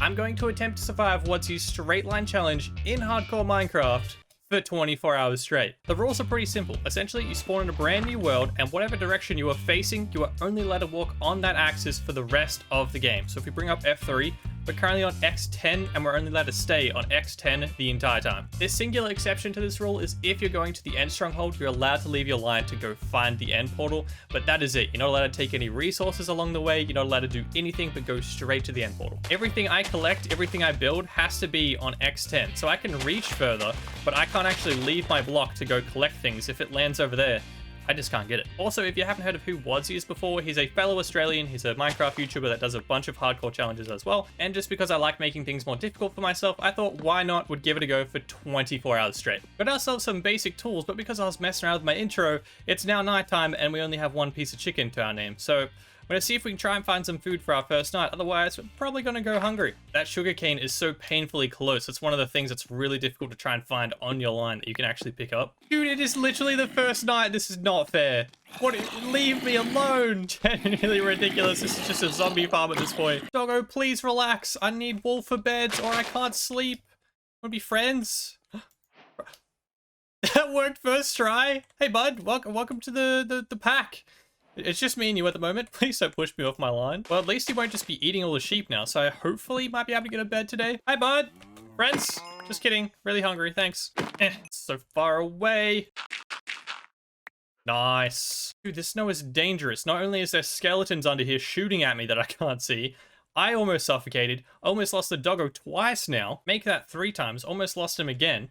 I'm going to attempt to survive Wadzee's straight line challenge in hardcore Minecraft for 24 hours straight. The rules are pretty simple. Essentially, you spawn in a brand new world, and whatever direction you are facing, you are only allowed to walk on that axis for the rest of the game. So if we bring up F3, we're currently on X10, and we're only allowed to stay on X10 the entire time. This singular exception to this rule is if you're going to the end stronghold, you're allowed to leave your line to go find the end portal, but that is it. You're not allowed to take any resources along the way, you're not allowed to do anything but go straight to the end portal. Everything I collect, everything I build has to be on X10, so I can reach further, but I can't actually leave my block to go collect things. If it lands over there, I just can't get it. Also, if you haven't heard of who Wadzee is before, he's a fellow Australian. He's a Minecraft YouTuber that does a bunch of hardcore challenges as well. And just because I like making things more difficult for myself, I thought why not would give it a go for 24 hours straight. Got ourselves some basic tools, but because I was messing around with my intro, it's now nighttime and we only have one piece of chicken to our name. So we're gonna see if we can try and find some food for our first night. Otherwise, we're probably gonna go hungry. That sugarcane is so painfully close. It's one of the things that's really difficult to try and find on your line that you can actually pick up. Dude, it is literally the first night. This is not fair. What? Leave me alone. Genuinely ridiculous. This is just a zombie farm at this point. Doggo, please relax. I need wool for beds or I can't sleep. Wanna be friends? That worked first try. Hey bud, welcome to the pack. It's just me and you at the moment. Please don't push me off my line. Well, at least he won't just be eating all the sheep now, so I hopefully might be able to get a bed today. Hi, bud. Friends? Just kidding. Really hungry. Thanks. It's so far away. Nice. Dude, this snow is dangerous. Not only is there skeletons under here shooting at me that I can't see, I almost suffocated. Almost lost the doggo twice now. Make that 3 times. Almost lost him again.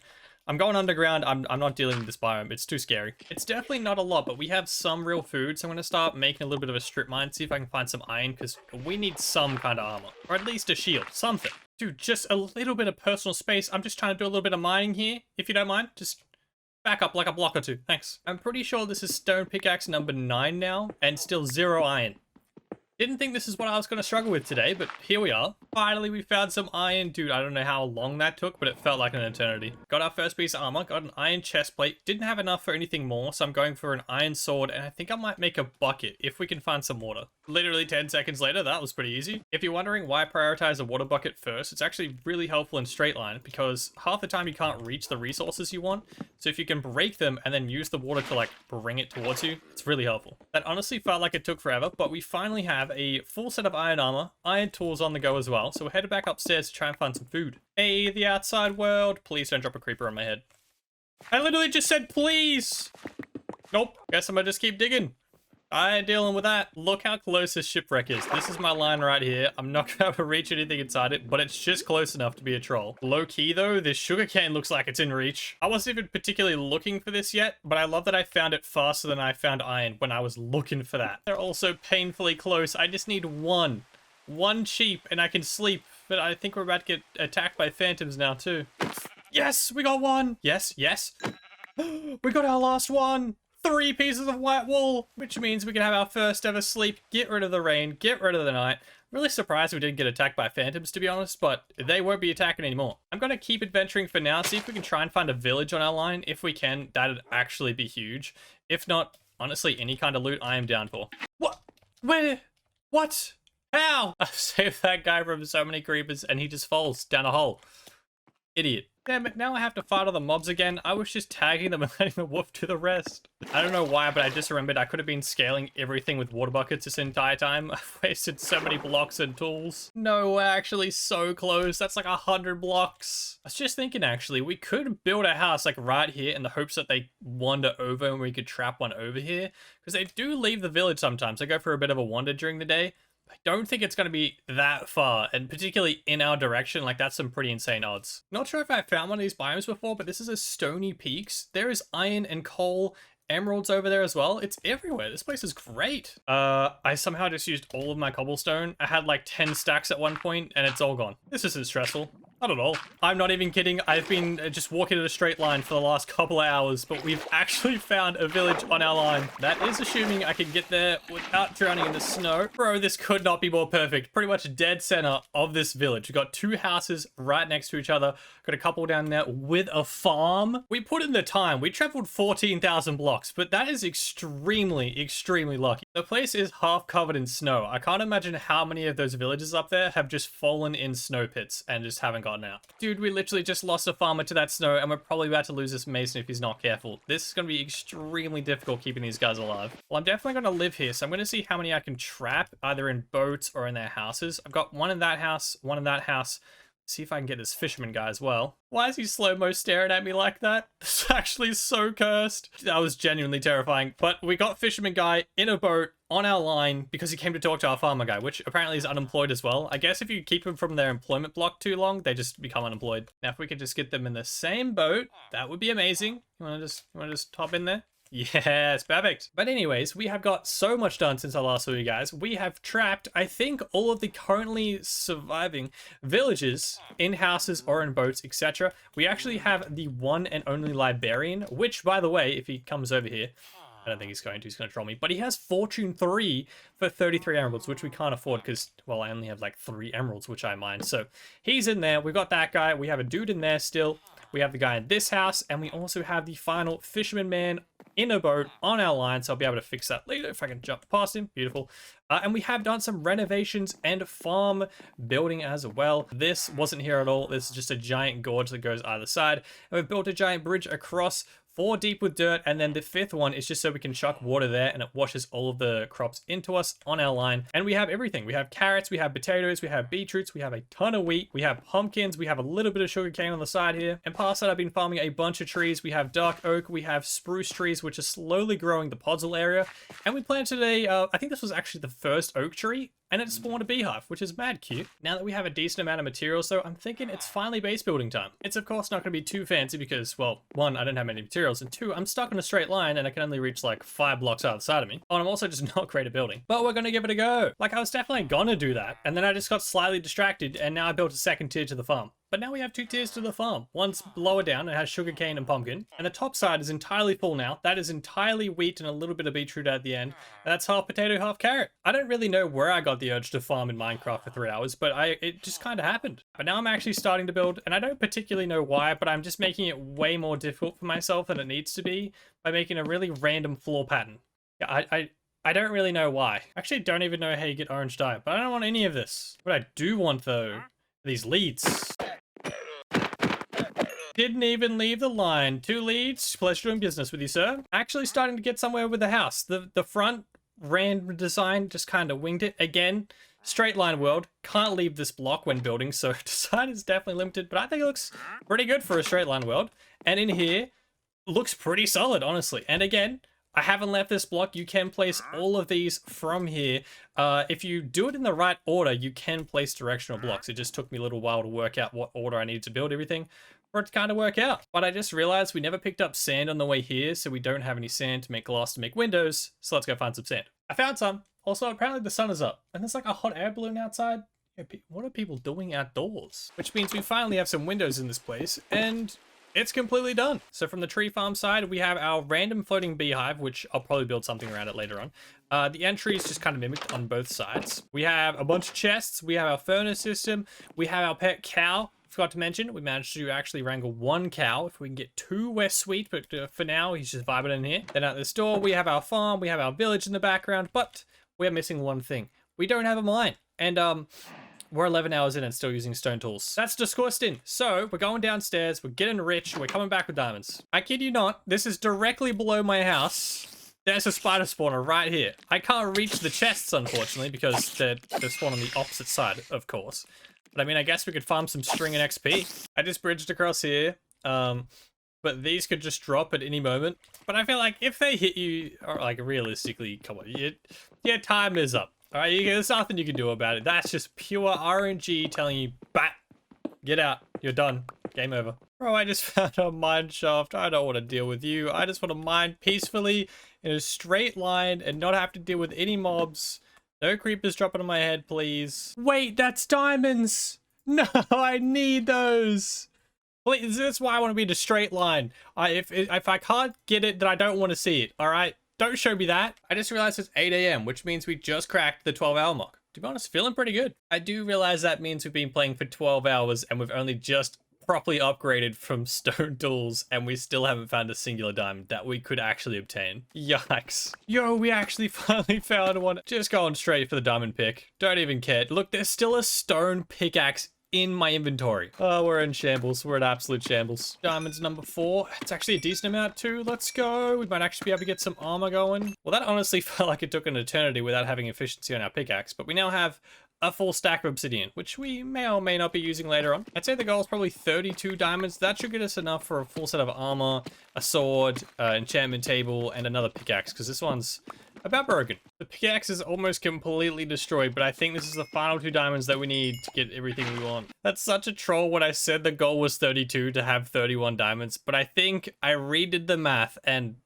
I'm going underground. I'm not dealing with this biome. It's too scary. It's definitely not a lot, but we have some real food. So I'm going to start making a little bit of a strip mine, see if I can find some iron, because we need some kind of armor. Or at least a shield. Something. Dude, just a little bit of personal space. I'm just trying to do a little bit of mining here, if you don't mind. Just back up like a block or two. Thanks. I'm pretty sure this is stone pickaxe number 9 now, and still 0 iron. Didn't think this is what I was going to struggle with today, but here we are. Finally, we found some iron. Dude, I don't know how long that took, but it felt like an eternity. Got our first piece of armor, got an iron chest plate. Didn't have enough for anything more, so I'm going for an iron sword, and I think I might make a bucket if we can find some water. Literally 10 seconds later, that was pretty easy. If you're wondering why I prioritize a water bucket first, it's actually really helpful in straight line, because half the time you can't reach the resources you want, so if you can break them and then use the water to, like, bring it towards you, it's really helpful. That honestly felt like it took forever, but we finally have a full set of iron armor, iron tools on the go as well, so we're headed back upstairs to try and find some food. Hey, the outside world. Please don't drop a creeper on my head. I literally just said please! Nope, guess I'm gonna just keep digging. I ain't dealing with that. Look how close this shipwreck is. This is my line right here. I'm not gonna be able to reach anything inside it, but it's just close enough to be a troll. Low key though, this sugarcane looks like it's in reach. I wasn't even particularly looking for this yet, but I love that I found it faster than I found iron when I was looking for that. They're also painfully close. I just need one sheep and I can sleep, but I think we're about to get attacked by phantoms now too. Yes, we got one. Yes. We got our last one. 3 pieces of white wool, which means we can have our first ever sleep, get rid of the rain, get rid of the night. Really surprised we didn't get attacked by phantoms, to be honest, but they won't be attacking anymore. I'm going to keep adventuring for now, see if we can try and find a village on our line. If we can, that'd actually be huge. If not, honestly, any kind of loot I am down for. What? Where? What? How? I've saved that guy from so many creepers and he just falls down a hole. Idiot. Damn it, now I have to fight all the mobs again. I was just tagging them and letting them woof to the rest. I don't know why, but I just remembered I could have been scaling everything with water buckets this entire time. I've wasted so many blocks and tools. No, we're actually so close. That's like 100 blocks. I was just thinking, actually, we could build a house like right here in the hopes that they wander over and we could trap one over here. Because they do leave the village sometimes. They go for a bit of a wander during the day. I don't think it's going to be that far, and particularly in our direction, like that's some pretty insane odds. Not sure if I found one of these biomes before, but this is a Stony Peaks. There is iron and coal, emeralds over there as well. It's everywhere. This place is great. I somehow just used all of my cobblestone. I had like 10 stacks at one point, and it's all gone. This isn't stressful. Not at all. I'm not even kidding. I've been just walking in a straight line for the last couple of hours, but we've actually found a village on our line. That is assuming I can get there without drowning in the snow. Bro, this could not be more perfect. Pretty much dead center of this village. We've got 2 houses right next to each other. Got a couple down there with a farm. We put in the time. We traveled 14,000 blocks, but that is extremely, extremely lucky. The place is half covered in snow. I can't imagine how many of those villages up there have just fallen in snow pits and just haven't gotten out. Dude, we literally just lost a farmer to that snow, and we're probably about to lose this mason if he's not careful. This is going to be extremely difficult keeping these guys alive. Well, I'm definitely going to live here, so I'm going to see how many I can trap, either in boats or in their houses. I've got one in that house, one in that house. See if I can get this fisherman guy as well. Why is he slow-mo staring at me like that? It's actually so cursed. That was genuinely terrifying. But we got fisherman guy in a boat on our line because he came to talk to our farmer guy, which apparently is unemployed as well. I guess if you keep them from their employment block too long, they just become unemployed. Now, if we could just get them in the same boat, that would be amazing. You wanna just hop in there? Yes, perfect. But anyways, we have got so much done since I last saw you guys. We have trapped, I think, all of the currently surviving villages in houses or in boats, etc. We actually have the one and only librarian, which, by the way, if he comes over here, I don't think he's going to troll me, but he has Fortune 3 for 33 emeralds, which we can't afford because, well, I only have like 3 emeralds, which I mine. So he's in there. We've got that guy. We have a dude in there still. We have the guy in this house, and we also have the final fisherman man in a boat on our line, so I'll be able to fix that later if I can jump past him. Beautiful. And we have done some renovations and farm building as well. This wasn't here at all. This is just a giant gorge that goes either side. And we've built a giant bridge across 4 deep with dirt, and then the 5th one is just so we can chuck water there and it washes all of the crops into us on our line. And we have everything. We have carrots, we have potatoes, we have beetroots, we have a ton of wheat, we have pumpkins, we have a little bit of sugar cane on the side here. And past that, I've been farming a bunch of trees. We have dark oak, we have spruce trees, which are slowly growing the podzol area. And we planted I think this was actually the first oak tree, and it spawned a beehive, which is mad cute. Now that we have a decent amount of materials, though, I'm thinking it's finally base building time. It's of course not going to be too fancy because, well, 1, I don't have many materials, and 2, I'm stuck in a straight line and I can only reach like 5 blocks out of the side of me. Oh, and I'm also just not great at building. But we're going to give it a go. Like, I was definitely gonna do that, and then I just got slightly distracted, and now I built a 2nd tier to the farm. But now we have 2 tiers to the farm. One's lower down, it has sugarcane and pumpkin. And the top side is entirely full now. That is entirely wheat and a little bit of beetroot at the end. And that's half potato, half carrot. I don't really know where I got the urge to farm in Minecraft for 3 hours, but it just kind of happened. But now I'm actually starting to build, and I don't particularly know why, but I'm just making it way more difficult for myself than it needs to be by making a really random floor pattern. Yeah, I don't really know why. Actually, don't even know how you get orange dye, but I don't want any of this. What I do want, though, are these leads. Didn't even leave the line. 2 leads. Pleasure doing business with you, sir. Actually starting to get somewhere with the house. The front random design just kind of winged it. Again, straight line world. Can't leave this block when building, so design is definitely limited, but I think it looks pretty good for a straight line world. And in here, looks pretty solid, honestly. And again, I haven't left this block. You can place all of these from here. If you do it in the right order, you can place directional blocks. It just took me a little while to work out what order I needed to build everything for it to kind of work out. But I just realized we never picked up sand on the way here, so we don't have any sand to make glass to make windows. So let's go find some sand. I found some. Also, apparently the sun is up, and there's like a hot air balloon outside. What are people doing outdoors? Which means we finally have some windows in this place, and it's completely done. So from the tree farm side, we have our random floating beehive, which I'll probably build something around it later on. The entry is just kind of mimicked on both sides. We have a bunch of chests. We have our furnace system. We have our pet cow. Forgot to mention, we managed to actually wrangle 1 cow. If we can get 2, we're sweet, but for now, he's just vibing in here. Then at this door, we have our farm. We have our village in the background, but we're missing one thing. We don't have a mine. And, we're 11 hours in and still using stone tools. That's disgusting. So, we're going downstairs, we're getting rich, we're coming back with diamonds. I kid you not, this is directly below my house. There's a spider spawner right here. I can't reach the chests, unfortunately, because they're spawned on the opposite side, of course. But I mean, I guess we could farm some string and XP. I just bridged across here, but these could just drop at any moment. But I feel like if they hit you, or like realistically, come on, your time is up. All right, there's nothing you can do about it. That's just pure RNG telling you, bat, get out, you're done, game over. Bro, I just found a mine shaft. I don't want to deal with you. I just want to mine peacefully in a straight line and not have to deal with any mobs. No creepers dropping on my head, please. Wait, that's diamonds. No, I need those. Please, that's why I want to be in a straight line. If I can't get it, then I don't want to see it. All right, don't show me that. I just realized it's 8 a.m., which means we just cracked the 12-hour mark. To be honest, feeling pretty good. I do realize that means we've been playing for 12 hours and we've only just properly upgraded from stone tools and we still haven't found a singular diamond that we could actually obtain. Yikes. Yo, we actually finally found one. Just going straight for the diamond pick. Don't even care. Look, there's still a stone pickaxe in my inventory. Oh, we're in shambles. We're in absolute shambles. Diamonds number 4. It's actually a decent amount too. Let's go. We might actually be able to get some armor going. Well, that honestly felt like it took an eternity without having efficiency on our pickaxe, but we now have a full stack of obsidian, which we may or may not be using later on. I'd say the goal is probably 32 diamonds. That should get us enough for a full set of armor, a sword, enchantment table, and another pickaxe, because this one's about broken. The pickaxe is almost completely destroyed, but I think this is the final 2 diamonds that we need to get everything we want. That's such a troll when I said the goal was 32 to have 31 diamonds, but I think I redid the math and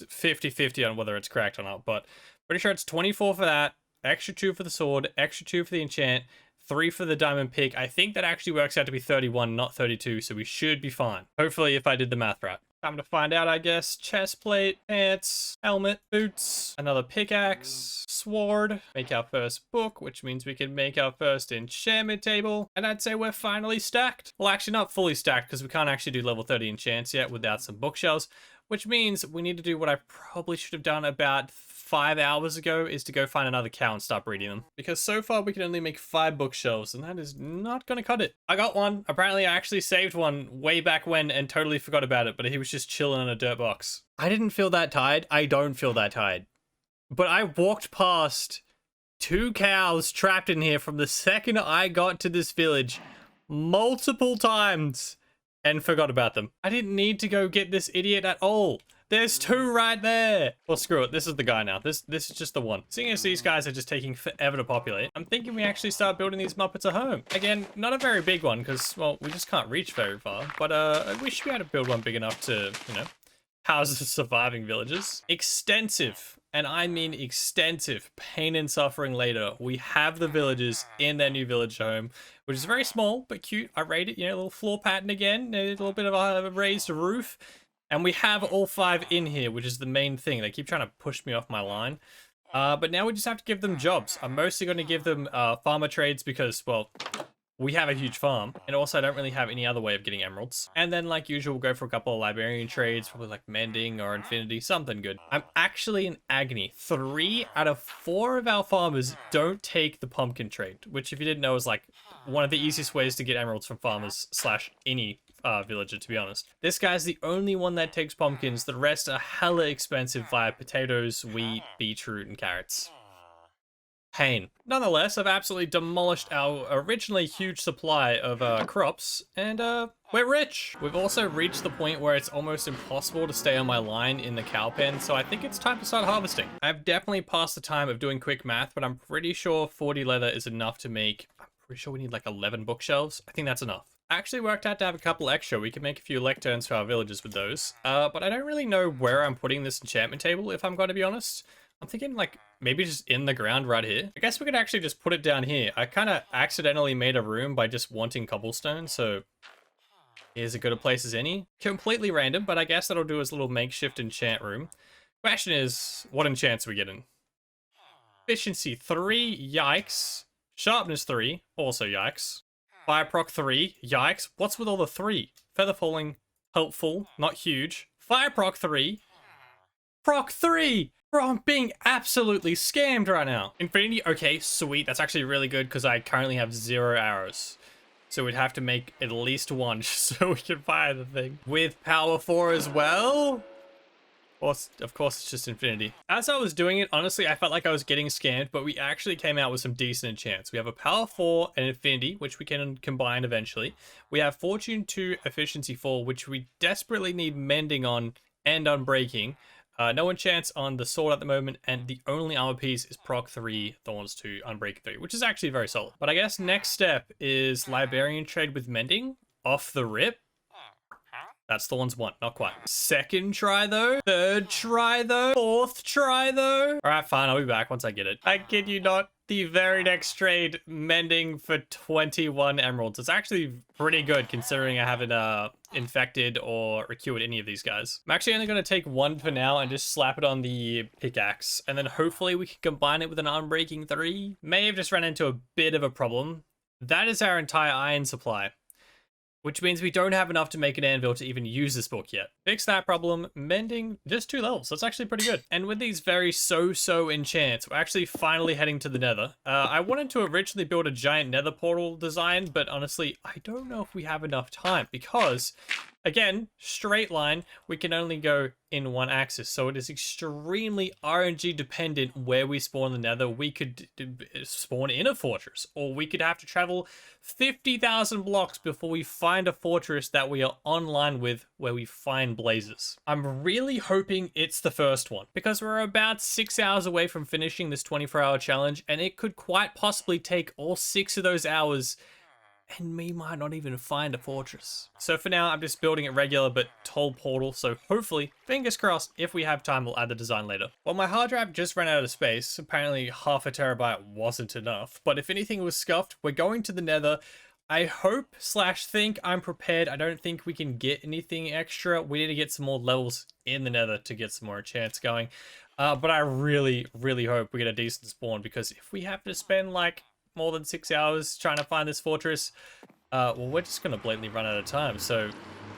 50-50 on whether it's correct or not, but pretty sure it's 24 for that, extra 2 for the sword, extra 2 for the enchant, 3 for the diamond pick. I think that actually works out to be 31, not 32, so we should be fine. Hopefully, if I did the math right. Time to find out, I guess. Chest plate, pants, helmet, boots, another pickaxe, sword, make our first book, which means we can make our first enchantment table. And I'd say we're finally stacked. Well, actually not fully stacked because we can't actually do level 30 enchants yet without some bookshelves, which means we need to do what I probably should have done about 5 hours ago, is to go find another cow and start breeding them. Because so far we can only make 5 bookshelves and that is not gonna cut it. I got one. Apparently I actually saved one way back when and totally forgot about it, but he was just chilling in a dirt box. I didn't feel that tired. I don't feel that tired. But I walked past 2 cows trapped in here from the second I got to this village multiple times and forgot about them. I didn't need to go get this idiot at all. There's 2 right there. Well, screw it. This is the guy now. This is just the one. Seeing as these guys are just taking forever to populate, I'm thinking we actually start building these Muppets a home. Again, not a very big one because, well, we just can't reach very far. But we should be able to build one big enough to, you know, house the surviving villagers. Extensive, and I mean extensive, pain and suffering later, we have the villagers in their new village home, which is very small but cute. I rate it, you know, a little floor pattern again, a little bit of a raised roof. And we have all 5 in here, which is the main thing. They keep trying to push me off my line. But now we just have to give them jobs. I'm mostly going to give them farmer trades because, well, we have a huge farm. And also I don't really have any other way of getting emeralds. And then like usual, we'll go for a couple of librarian trades, probably like mending or infinity, something good. I'm actually in agony. 3 out of 4 of our farmers don't take the pumpkin trade, which if you didn't know is like one of the easiest ways to get emeralds from farmers / any villager, to be honest. This guy's the only one that takes pumpkins. The rest are hella expensive via potatoes, wheat, beetroot, and carrots. Pain. Nonetheless, I've absolutely demolished our originally huge supply of crops, and we're rich. We've also reached the point where it's almost impossible to stay on my line in the cow pen, so I think it's time to start harvesting. I've definitely passed the time of doing quick math, but I'm pretty sure 40 leather is enough to make, I'm pretty sure we need like 11 bookshelves. I think that's enough. Actually worked out to have a couple extra. We can make a few lecterns for our villagers with those. But I don't really know where I'm putting this enchantment table, if I'm going to be honest. I'm thinking like maybe just in the ground right here. I guess we could actually just put it down here. I kind of accidentally made a room by just wanting cobblestone, so here's as good a place as any. Completely random, but I guess that'll do as a little makeshift enchant room. Question is, what enchants are we getting? Efficiency 3, yikes. Sharpness 3, also yikes. Fire proc 3, yikes. What's with all the 3? Feather falling, helpful, not huge. Fire proc 3, proc 3! Bro, I'm being absolutely scammed right now. Infinity, okay, sweet. That's actually really good because I currently have 0 arrows. So we'd have to make at least 1 so we can fire the thing. With power 4 as well? Of course, it's just infinity. As I was doing it, honestly, I felt like I was getting scammed, but we actually came out with some decent enchants. We have a power 4 and infinity, which we can combine eventually. We have fortune 2, efficiency 4, which we desperately need mending on and unbreaking. No enchants on the sword at the moment, and the only armor piece is proc 3, thorns 2, unbreak 3, which is actually very solid. But I guess next step is librarian trade with mending off the rip. That's Thorns 1, not quite. Second try though. Third try though. Fourth try though. All right, fine, I'll be back once I get it. I kid you not. The very next trade, mending for 21 emeralds. It's actually pretty good considering I haven't infected or cured any of these guys. I'm actually only going to take one for now and just slap it on the pickaxe. And then hopefully we can combine it with an unbreaking 3. May have just ran into a bit of a problem. That is our entire iron supply, which means we don't have enough to make an anvil to even use this book yet. Fix that problem, mending just 2 levels. That's actually pretty good. And with these very so-so enchants, we're actually finally heading to the Nether. I wanted to originally build a giant Nether portal design, but honestly, I don't know if we have enough time because, again, straight line, we can only go in one axis. So it is extremely RNG dependent where we spawn the Nether. We could spawn in a fortress, or we could have to travel 50,000 blocks before we find a fortress that we are online with where we find blazes. I'm really hoping it's the first one because we're about 6 hours away from finishing this 24-hour challenge, and it could quite possibly take all 6 of those hours and we might not even find a fortress. So for now, I'm just building it regular but tall portal, so hopefully, fingers crossed, if we have time, we'll add the design later. Well, my hard drive just ran out of space. Apparently, half a terabyte wasn't enough, but if anything was scuffed, we're going to the Nether. I hope / think I'm prepared. I don't think we can get anything extra. We need to get some more levels in the Nether to get some more enchants going. But I really, really hope we get a decent spawn, because if we have to spend like more than 6 hours trying to find this fortress, well, we're just gonna blatantly run out of time. So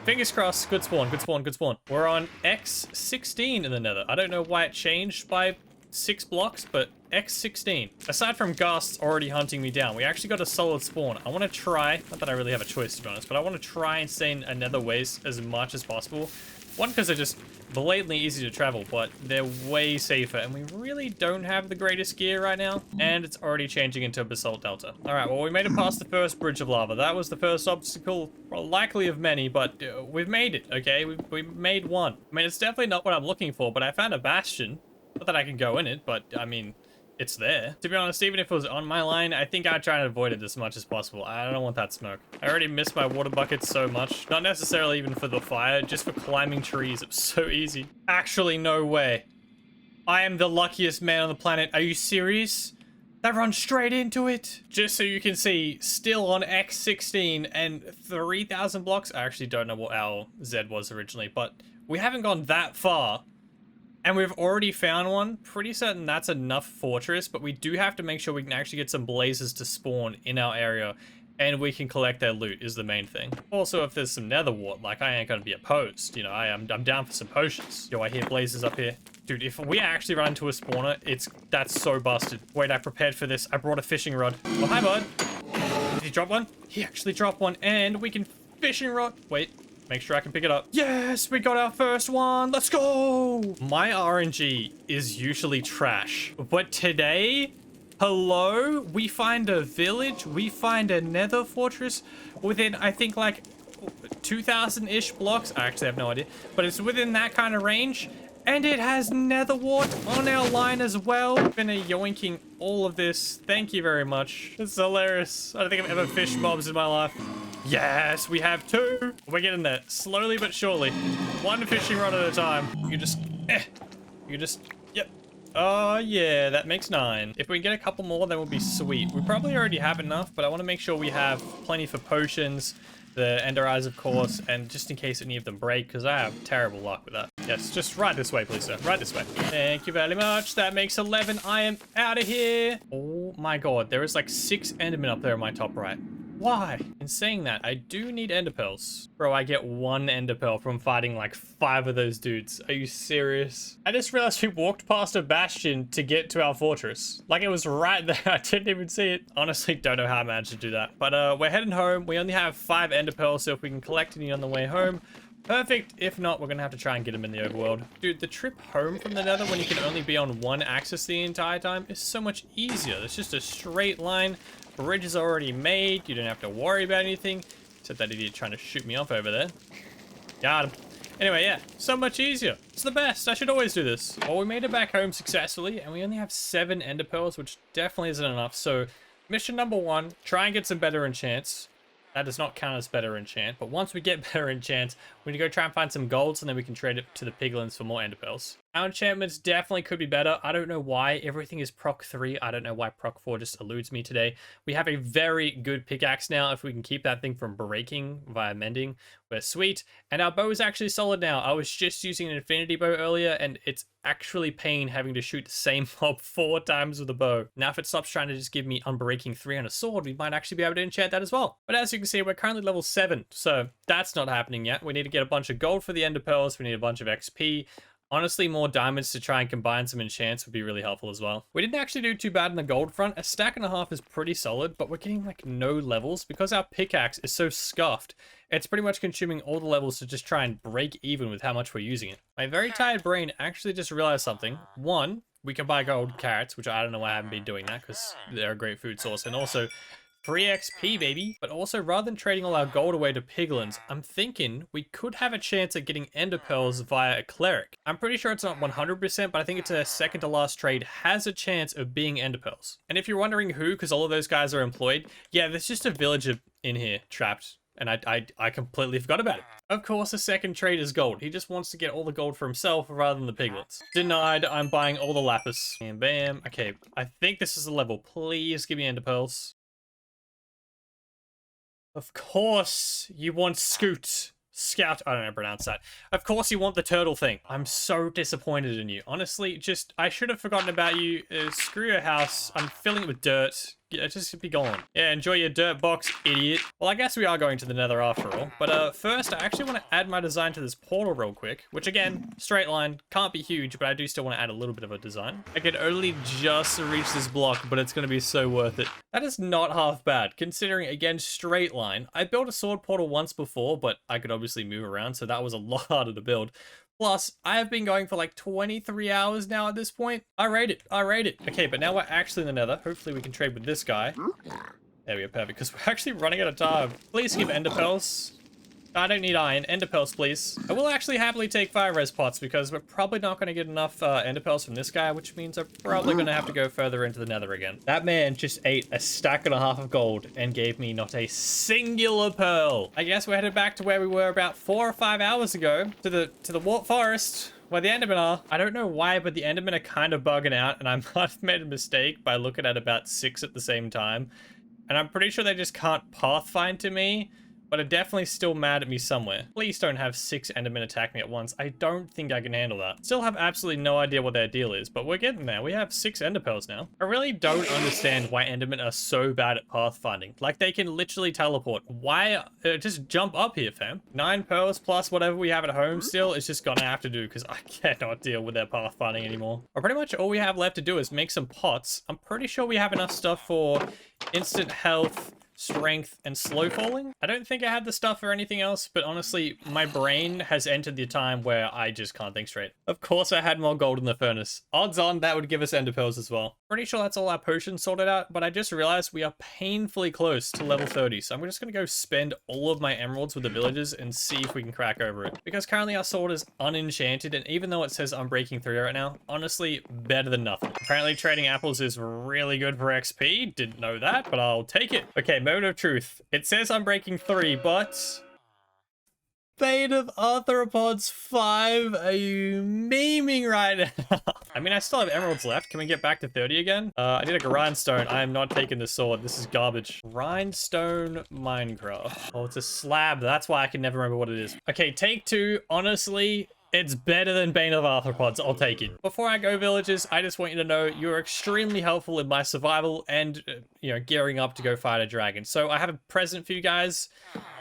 fingers crossed. Good spawn, good spawn, good spawn. We're on X16 in the Nether. I don't know why it changed by 6 blocks, but X16. Aside from ghasts already hunting me down, we actually got a solid spawn. I want to try, not that I really have a choice to be honest, but I want to try and stay in a Nether waste as much as possible. One, because they're just blatantly easy to travel, but they're way safer, and we really don't have the greatest gear right now, and it's already changing into a basalt delta. All right, well, we made it past the first bridge of lava. That was the first obstacle, well, likely of many, but we've made it, okay? We've made one. I mean, it's definitely not what I'm looking for, but I found a bastion. Not that I can go in it, but I mean, it's there. To be honest, even if it was on my line, I think I'd try and avoid it as much as possible. I don't want that smoke. I already miss my water buckets so much. Not necessarily even for the fire, just for climbing trees. It was so easy. Actually, no way. I am the luckiest man on the planet. Are you serious? That runs straight into it. Just so you can see, still on X16 and 3,000 blocks. I actually don't know what our Z was originally, but we haven't gone that far. And we've already found one. Pretty certain that's enough fortress, but we do have to make sure we can actually get some blazes to spawn in our area, and we can collect their loot is the main thing. Also, if there's some nether wart, like, I ain't gonna be opposed. You know, I'm down for some potions. Yo, I hear blazes up here. Dude, if we actually run into a spawner, that's so busted. Wait, I prepared for this. I brought a fishing rod. Oh, hi, bud. Did he drop one? He actually dropped one, and we can fishing rod. Wait. Make sure I can pick it up. Yes, we got our first one. Let's go. My RNG is usually trash, but today, hello, we find a village, we find a nether fortress within, I think, like 2,000-ish blocks. I actually have no idea, but it's within that kind of range, and it has nether wart on our line as well. I've been yoinking all of this. Thank you very much. It's hilarious. I don't think I've ever fished mobs in my life. Yes, we have 2. We're getting there slowly but surely. 1 fishing rod at a time. You just, yep. Oh yeah, that makes 9. If we can get a couple more, then we'll be sweet. We probably already have enough, but I want to make sure we have plenty for potions, the ender eyes, of course, and just in case any of them break, because I have terrible luck with that. Yes, just right this way, please, sir. Right this way. Thank you very much. That makes 11. I am out of here. Oh my god, there is like 6 endermen up there in my top right. Why? In saying that, I do need ender pearls. Bro, I get 1 ender pearl from fighting like 5 of those dudes. Are you serious? I just realized we walked past a bastion to get to our fortress. Like, it was right there. I didn't even see it. Honestly, don't know how I managed to do that. But we're heading home. We only have 5 ender pearls, so if we can collect any on the way home, perfect. If not, we're gonna have to try and get them in the overworld. Dude, the trip home from the nether when you can only be on 1 axis the entire time is so much easier. It's just a straight line. Bridge is already made. You don't have to worry about anything. Except that idiot trying to shoot me off over there. Got him. Anyway, yeah, so much easier. It's the best. I should always do this. Well, we made it back home successfully, and we only have 7 ender pearls, which definitely isn't enough. So, mission number 1, try and get some better enchants. That does not count as better enchant, but once we get better enchant, we need to go try and find some golds, and then we can trade it to the piglins for more ender pearls. Our enchantments definitely could be better. I don't know why. Everything is proc 3. I don't know why proc 4 just eludes me today. We have a very good pickaxe now. If we can keep that thing from breaking via mending, we're sweet. And our bow is actually solid now. I was just using an infinity bow earlier, and it's actually pain having to shoot the same mob 4 times with a bow. Now, if it stops trying to just give me unbreaking 3 on a sword, we might actually be able to enchant that as well. But as you can see, we're currently level 7, so that's not happening yet. We need to get a bunch of gold for the ender pearls. We need a bunch of XP. Honestly, more diamonds to try and combine some enchants would be really helpful as well. We didn't actually do too bad in the gold front. A stack and a half is pretty solid, but we're getting like no levels because our pickaxe is so scuffed. It's pretty much consuming all the levels to just try and break even with how much we're using it. My very tired brain actually just realized something. One, we can buy gold carrots, which I don't know why I haven't been doing that because they're a great food source. And also, free XP, baby. But also, rather than trading all our gold away to piglins, I'm thinking we could have a chance at getting ender pearls via a cleric. I'm pretty sure it's not 100%, but I think it's a second to last trade has a chance of being ender pearls. And if you're wondering who, because all of those guys are employed, yeah, there's just a villager in here trapped. And I completely forgot about it. Of course, the second trade is gold. He just wants to get all the gold for himself rather than the piglets. Denied. I'm buying all the lapis. Bam, bam. Okay, I think this is the level. Please give me ender pearls. Of course you want Scout. Scout, I don't know how to pronounce that. Of course you want the turtle thing. I'm so disappointed in you. Honestly, I should have forgotten about you. Screw your house. I'm filling it with dirt. Yeah, just be gone. Yeah, enjoy your dirt box, idiot. Well, I guess we are going to the Nether after all. But first, I actually want to add my design to this portal real quick. Which again, straight line, can't be huge, but I do still want to add a little bit of a design. I can only just reach this block, but it's going to be so worth it. That is not half bad, considering, again, straight line. I built a sword portal once before, but I could obviously move around, so that was a lot harder to build. Plus, I have been going for like 23 hours now at this point. I rate it. I rate it. Okay, but now we're actually in the Nether. Hopefully we can trade with this guy. There we go, perfect. Because we're actually running out of time. Please give ender pearls. I don't need iron. Ender pearls, please. I will actually happily take fire res pots because we're probably not going to get enough ender pearls from this guy, which means I'm probably going to have to go further into the Nether again. That man just ate a stack and a half of gold and gave me not a singular pearl. I guess we're headed back to where we were about 4 or 5 hours ago to the Wart Forest. Where the Endermen are. I don't know why, but the Endermen are kind of bugging out, and I might have made a mistake by looking at about 6 at the same time. And I'm pretty sure they just can't pathfind to me, but are definitely still mad at me somewhere. Please don't have 6 Endermen attack me at once. I don't think I can handle that. Still have absolutely no idea what their deal is, but we're getting there. We have 6 Ender pearls now. I really don't understand why Endermen are so bad at pathfinding. Like, they can literally teleport. Why? Just jump up here, fam. 9 pearls plus whatever we have at home still is just gonna have to do, because I cannot deal with their pathfinding anymore. But pretty much all we have left to do is make some pots. I'm pretty sure we have enough stuff for instant health, strength, and slow falling. I don't think I had the stuff for anything else, but honestly, my brain has entered the time where I just can't think straight. Of course, I had more gold in the furnace. Odds on that would give us ender pearls as well. Pretty sure that's all our potions sorted out, but I just realized we are painfully close to level 30, so I'm just gonna go spend all of my emeralds with the villagers and see if we can crack over it. Because currently our sword is unenchanted, and even though it says Unbreaking 3 right now, honestly, better than nothing. Apparently trading apples is really good for XP. Didn't know that, but I'll take it. Okay, moment of truth. It says Unbreaking 3, but Bane of Arthropods 5? Are you memeing right now? I mean, I still have emeralds left. Can we get back to 30 again? I need a grindstone. I am not taking this sword. This is garbage. Grindstone Minecraft. Oh, it's a slab. That's why I can never remember what it is. Okay, take 2. Honestly, it's better than Bane of Arthropods. I'll take it. Before I go, villagers, I just want you to know you're extremely helpful in my survival and, you know, gearing up to go fight a dragon. So I have a present for you guys.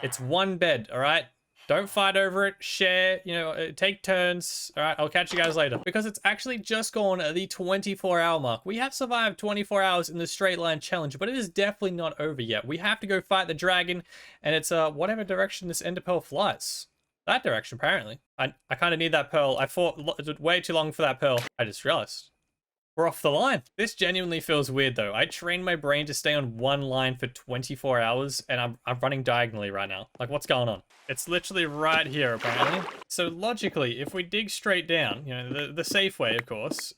It's 1 bed, all right? Don't fight over it. Share, you know, take turns. All right, I'll catch you guys later. Because it's actually just gone the 24-hour mark. We have survived 24 hours in the straight line challenge, but it is definitely not over yet. We have to go fight the dragon, and it's whatever direction this ender pearl flies. That direction, apparently. I kind of need that pearl. I fought way too long for that pearl. I just realized. We're off the line. This genuinely feels weird, though. I trained my brain to stay on one line for 24 hours, and I'm running diagonally right now. Like, what's going on? It's literally right here, apparently. So, logically, if we dig straight down, you know, the safe way, of course,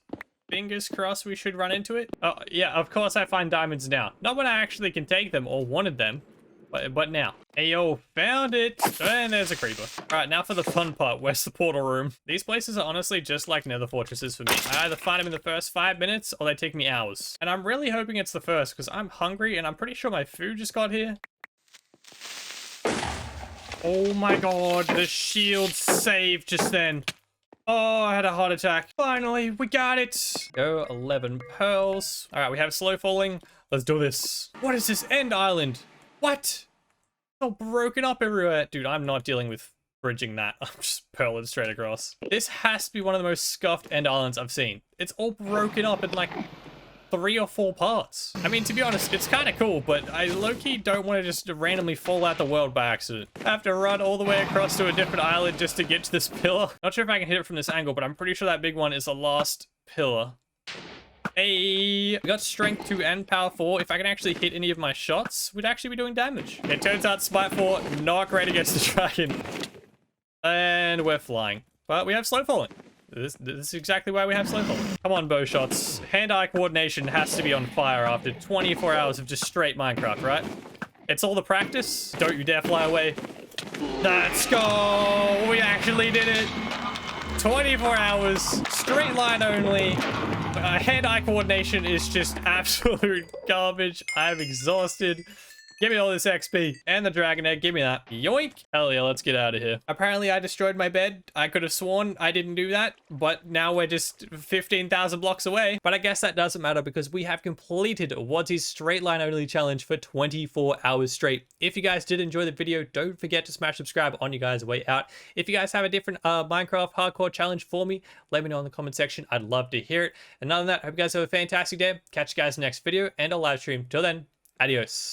fingers crossed we should run into it. Oh, yeah, of course I find diamonds now. Not when I actually can take them or wanted them. But now. Hey, yo, found it. And there's a creeper. All right, now for the fun part. Where's the portal room? These places are honestly just like nether fortresses for me. I either find them in the first 5 minutes or they take me hours. And I'm really hoping it's the first because I'm hungry and I'm pretty sure my food just got here. Oh my god, the shield saved just then. Oh, I had a heart attack. Finally, we got it. Go, 11 pearls. All right, we have slow falling. Let's do this. What is this end island? What? It's all broken up everywhere. Dude, I'm not dealing with bridging that. I'm just pearling straight across. This has to be one of the most scuffed end islands I've seen. It's all broken up in like 3 or 4 parts. I mean, to be honest, it's kind of cool, but I low-key don't want to just randomly fall out the world by accident. I have to run all the way across to a different island just to get to this pillar. Not sure if I can hit it from this angle, but I'm pretty sure that big one is the last pillar. Hey, we got strength 2 and power 4. If I can actually hit any of my shots, we'd actually be doing damage. It turns out Spite 4 not great against the dragon. And we're flying. But we have slow falling. This is exactly why we have slow falling. Come on, bow shots. Hand-eye coordination has to be on fire after 24 hours of just straight Minecraft, right? It's all the practice. Don't you dare fly away. Let's go. We actually did it. 24 hours, straight line only. Hand-eye coordination is just absolute garbage. I'm exhausted. Give me all this XP and the dragon egg. Give me that. Yoink. Hell yeah, let's get out of here. Apparently, I destroyed my bed. I could have sworn I didn't do that, but now we're just 15,000 blocks away. But I guess that doesn't matter because we have completed Wadzee's straight line only challenge for 24 hours straight. If you guys did enjoy the video, don't forget to smash subscribe on your guys' way out. If you guys have a different Minecraft hardcore challenge for me, let me know in the comment section. I'd love to hear it. And other than that, I hope you guys have a fantastic day. Catch you guys in the next video and a live stream. Till then, adios.